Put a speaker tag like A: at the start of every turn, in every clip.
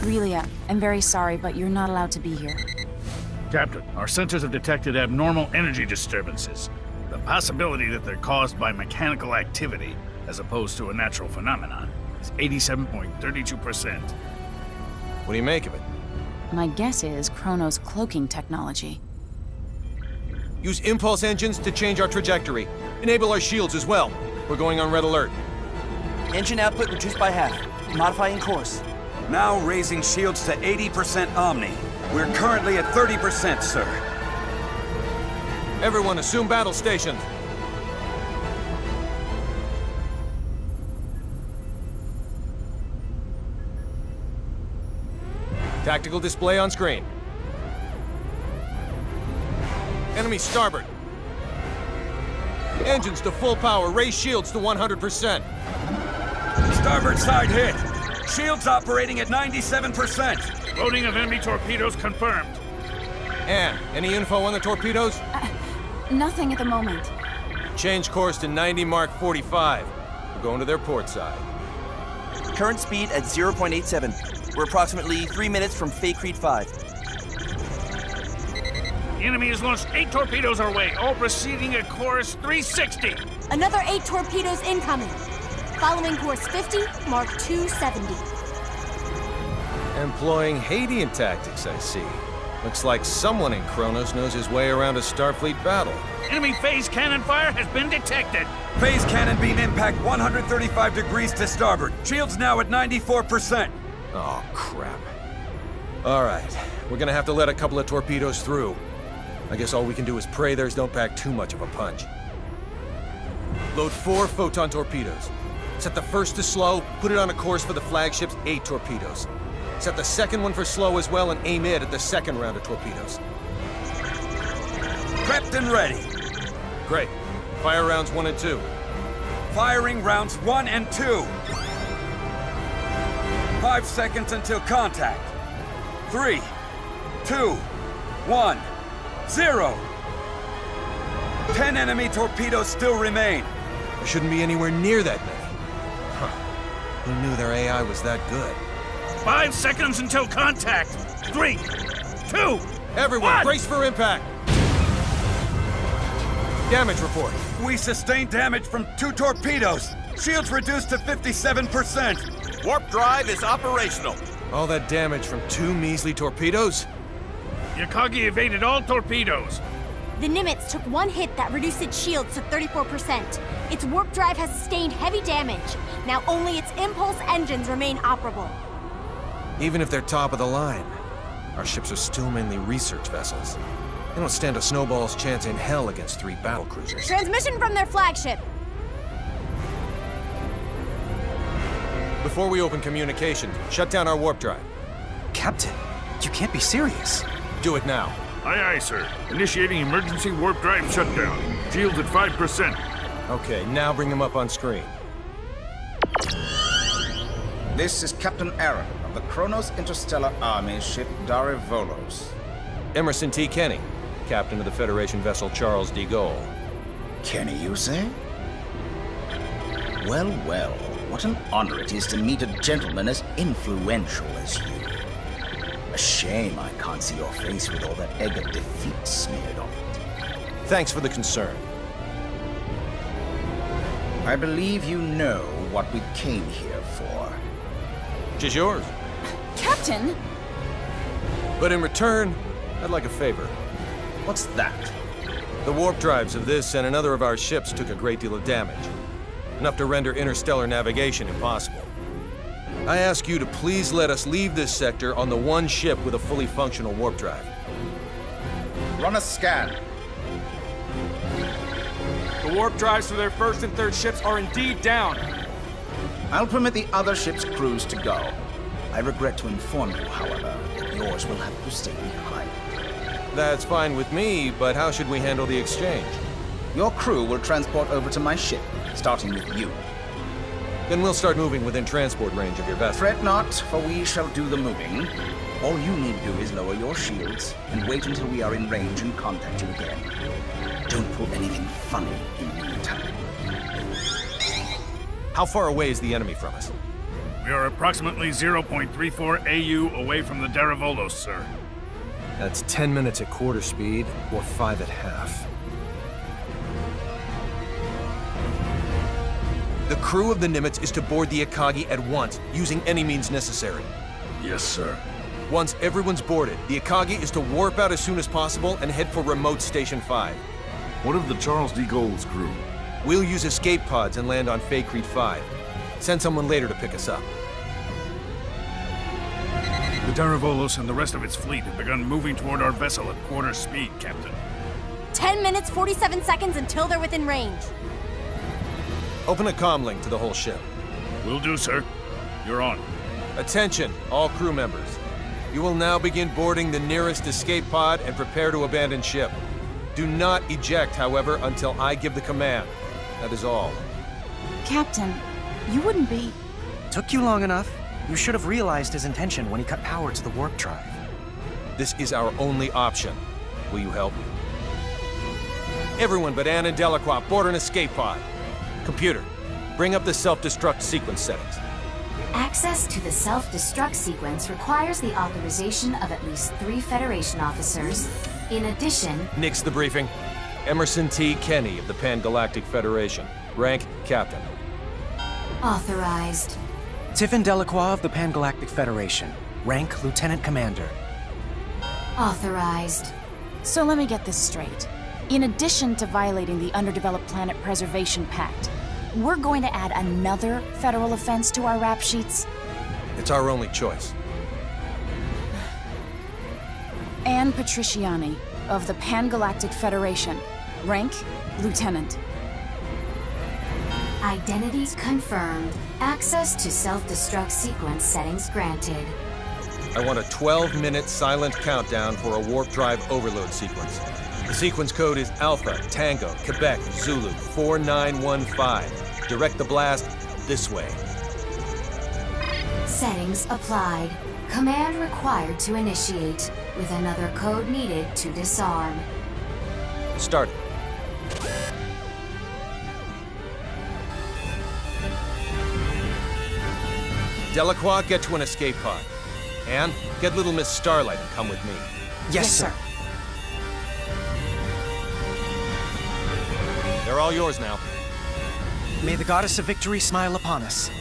A: Really, I'm very sorry, but you're not allowed to be here.
B: Captain, our sensors have detected abnormal energy disturbances. The possibility that they're caused by mechanical activity, as opposed to a natural phenomenon, is 87.32%.
C: What do you make of it?
A: My guess is Chrono's cloaking technology.
C: Use impulse engines to change our trajectory. Enable our shields as well. We're going on red alert.
D: Engine output reduced by half. Modifying course.
E: Now raising shields to 80% Omni. We're currently at 30%, sir.
C: Everyone assume battle stations. Tactical display on screen. Enemy starboard. Engines to full power. Raise shields to 100%.
E: Starboard side hit. Shields operating at 97%.
B: Loading of enemy torpedoes confirmed.
C: Anne, any info on the torpedoes?
A: Nothing at the moment.
C: Change course to 90 Mark 45. We're going to their port side.
D: Current speed at 0.87. We're approximately 3 minutes from Faithlessness 5.
B: The enemy has launched 8 torpedoes our way, all proceeding at course 360.
F: Another 8 torpedoes incoming. Following course 50, Mark 270.
C: Employing Hadean tactics, I see. Looks like someone in Kronos knows his way around a Starfleet battle.
B: Enemy phase cannon fire has been detected.
E: Phase cannon beam impact 135 degrees to starboard. Shields now at 94%.
C: Oh, crap. All right, we're gonna have to let a couple of torpedoes through. I guess all we can do is pray theirs don't pack too much of a punch. Load 4 photon torpedoes. Set the first to slow, put it on a course for the flagship's 8 torpedoes. Set the second one for slow as well and aim it at the second round of torpedoes.
E: Prepped and ready.
C: Great. Fire rounds 1 and 2.
E: Firing rounds 1 and 2. 5 seconds until contact. 3, 2, 1, 0. 10 enemy torpedoes still remain.
C: There shouldn't be anywhere near that many. Huh. Who knew their AI was that good?
B: 5 seconds until contact. 3, 2,
C: Everyone,
B: 1.
C: brace for impact! Damage report.
E: We sustained damage from 2 torpedoes. Shields reduced to 57%.
G: Warp drive is operational.
C: All that damage from 2 measly torpedoes?
B: Yakagi evaded all torpedoes.
F: The Nimitz took 1 hit that reduced its shields to 34%. Its warp drive has sustained heavy damage. Now only its impulse engines remain operable.
C: Even if they're top of the line, our ships are still mainly research vessels. They don't stand a snowball's chance in hell against 3 battlecruisers.
F: Transmission from their flagship.
C: Before we open communications, shut down our warp drive.
D: Captain, you can't be serious.
C: Do it now.
B: Aye, aye, sir. Initiating emergency warp drive shutdown. Shields at 5%.
C: Okay, now bring them up on screen.
H: This is Captain Aaron of the Kronos Interstellar Army ship Darivolos.
C: Emerson T. Kenny, captain of the Federation vessel Charles D. Gaulle.
H: Kenny, you say? Well, well, what an honor it is to meet a gentleman as influential as you. A shame I can't see your face with all that egg of defeat smeared on it.
C: Thanks for the concern.
H: I believe you know what we came here for.
C: Which is yours.
A: Captain!
C: But in return, I'd like a favor.
H: What's that?
C: The warp drives of this and another of our ships took a great deal of damage. Enough to render interstellar navigation impossible. I ask you to please let us leave this sector on the one ship with a fully functional warp drive.
H: Run a scan.
I: The warp drives for their first and third ships are indeed down.
H: I'll permit the other ship's crews to go. I regret to inform you, however, that yours will have to stay behind.
C: That's fine with me, but how should we handle the exchange?
H: Your crew will transport over to my ship, starting with you.
C: Then we'll start moving within transport range of your vessel.
H: Fret not, for we shall do the moving. All you need do is lower your shields and wait until we are in range and contact you again. Don't pull anything funny in the meantime.
C: How far away is the enemy from us?
B: We are approximately 0.34 AU away from the Daravolos, sir.
C: That's 10 minutes at quarter speed, or 5 at half. The crew of the Nimitz is to board the Akagi at once, using any means necessary.
B: Yes, sir.
C: Once everyone's boarded, the Akagi is to warp out as soon as possible and head for remote Station 5.
J: What of the Charles D. Gould's crew?
C: We'll use escape pods and land on Faithlessness 5. Send someone later to pick us up.
B: The Daravolos and the rest of its fleet have begun moving toward our vessel at quarter speed, Captain.
F: 10 minutes, 47 seconds until they're within range.
C: Open a comm link to the whole ship.
B: Will do, sir. You're on.
C: Attention, all crew members. You will now begin boarding the nearest escape pod and prepare to abandon ship. Do not eject, however, until I give the command. That is all.
A: Captain, you wouldn't be...
K: Took you long enough. You should have realized his intention when he cut power to the warp drive.
C: This is our only option. Will you help? Everyone but Anne and Delacroix board an escape pod. Computer, bring up the self-destruct sequence settings.
L: Access to the self-destruct sequence requires the authorization of at least 3 Federation officers. In addition...
C: Nix the briefing. Emerson T. Kenny of the Pan-Galactic Federation. Rank, Captain.
L: Authorized.
K: Tiffin Delacroix of the Pan-Galactic Federation. Rank, Lieutenant Commander.
L: Authorized.
A: So let me get this straight. In addition to violating the Underdeveloped Planet Preservation Pact, we're going to add another federal offense to our rap sheets?
C: It's our only choice.
A: Anne Patriciani of the Pan-Galactic Federation. Rank, Lieutenant.
L: Identities confirmed. Access to self-destruct sequence settings granted.
C: I want a 12-minute silent countdown for a warp drive overload sequence. The sequence code is Alpha, Tango, Quebec, Zulu, 4915. Direct the blast this way.
L: Settings applied. Command required to initiate, with another code needed to disarm.
C: Start. Delacroix, get to an escape pod. Anne, get little Miss Starlight and come with me.
K: Yes, sir.
C: They're all yours now.
K: May the goddess of victory smile upon us.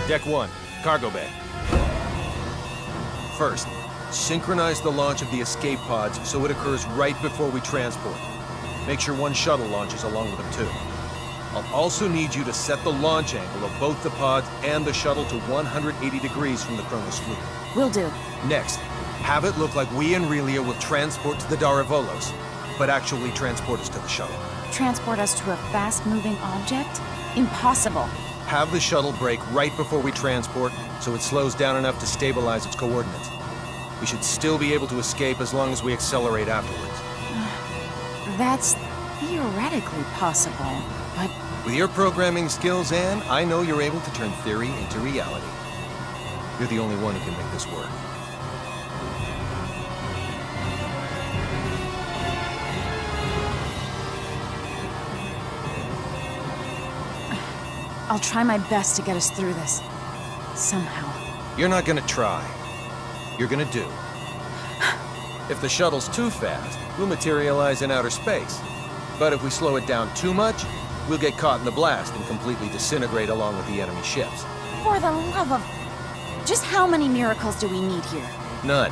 C: Deck 1, cargo bay. First, synchronize the launch of the escape pods so it occurs right before we transport. Make sure one shuttle launches along with them too. I'll also need you to set the launch angle of both the pods and the shuttle to 180 degrees from the Kronos fleet.
A: Will do.
C: Next, have it look like we and Relia will transport to the Daravolos, but actually transport us to the shuttle.
A: Transport us to a fast-moving object? Impossible.
C: Have the shuttle brake right before we transport, so it slows down enough to stabilize its coordinates. We should still be able to escape as long as we accelerate afterwards.
A: That's theoretically possible, but...
C: With your programming skills, Anne, I know you're able to turn theory into reality. You're the only one who can make this work.
A: I'll try my best to get us through this. Somehow.
C: You're not gonna try. You're gonna do. If the shuttle's too fast, we'll materialize in outer space. But if we slow it down too much, we'll get caught in the blast and completely disintegrate along with the enemy ships.
A: For the love of... Just how many miracles do we need here?
C: None.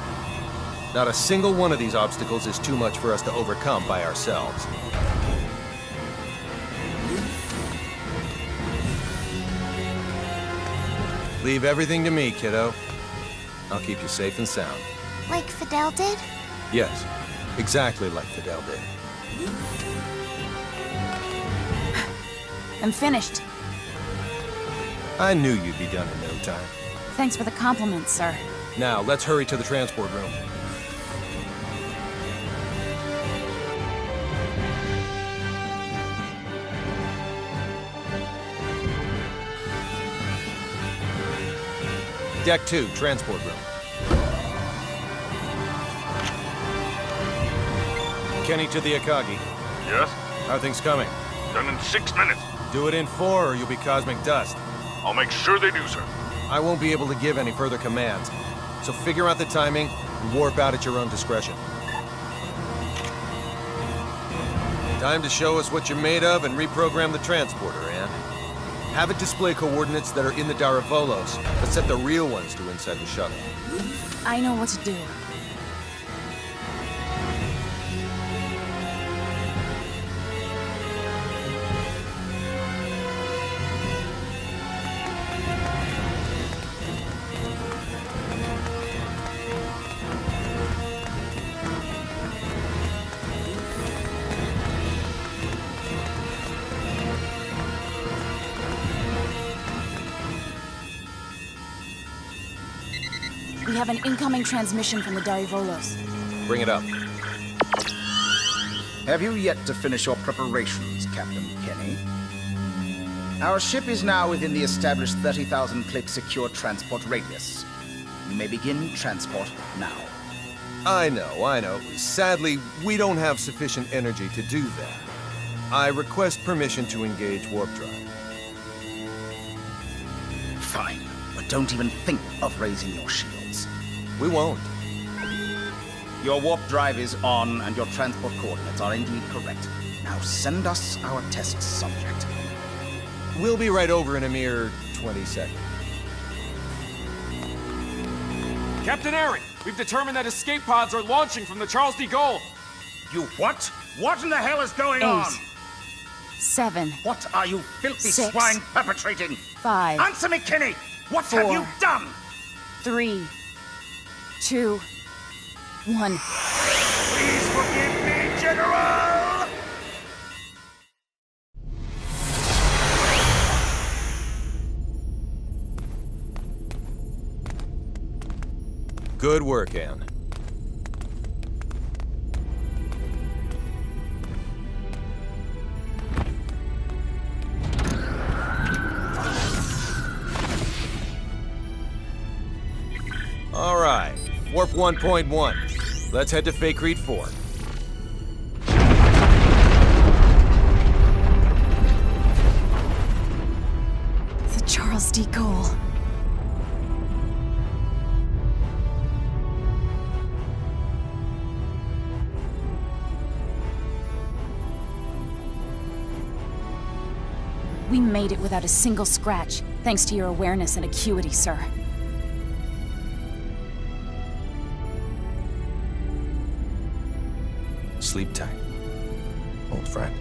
C: Not a single one of these obstacles is too much for us to overcome by ourselves. Leave everything to me, kiddo. I'll keep you safe and sound.
F: Like Fidel did?
C: Yes, exactly like Fidel did.
A: I'm finished.
C: I knew you'd be done in no time.
A: Thanks for the compliment, sir.
C: Now, let's hurry to the transport room. Deck 2, transport room. Kenny to the Akagi.
J: Yes?
C: How are things coming?
J: Done in 6 minutes.
C: Do it in 4 or you'll be cosmic dust.
J: I'll make sure they do, sir.
C: I won't be able to give any further commands, so figure out the timing and warp out at your own discretion. Time to show us what you're made of and reprogram the transporter, Ann. Have it display coordinates that are in the Daravolos, but set the real ones to inside the shuttle.
A: I know what to do. We have an incoming transmission from the Darivolos.
C: Bring it up.
H: Have you yet to finish your preparations, Captain Kenny? Our ship is now within the established 30,000 click secure transport radius. You may begin transport now.
C: I know. Sadly, we don't have sufficient energy to do that. I request permission to engage warp drive.
H: Fine, but don't even think of raising your shields.
C: We won't.
H: Your warp drive is on, and your transport coordinates are indeed correct. Now send us our test subject.
C: We'll be right over in a mere 20 seconds.
I: Captain Aaron, we've determined that escape pods are launching from the Charles de Gaulle.
G: You what? What in the hell is going
A: 8,
G: on?
A: 7,
G: What are you filthy
A: 6,
G: swine perpetrating?
A: 5,
G: Answer me, Kenny! What
A: 4,
G: have you done?
A: 3, 2, 1.
G: Please forgive me, General!
C: Good work, Ann. All right, warp 1.1. Let's head to Faithlessness 4.
A: The Charles de Gaulle. We made it without a single scratch, thanks to your awareness and acuity, sir.
C: Sleep tight, old friend.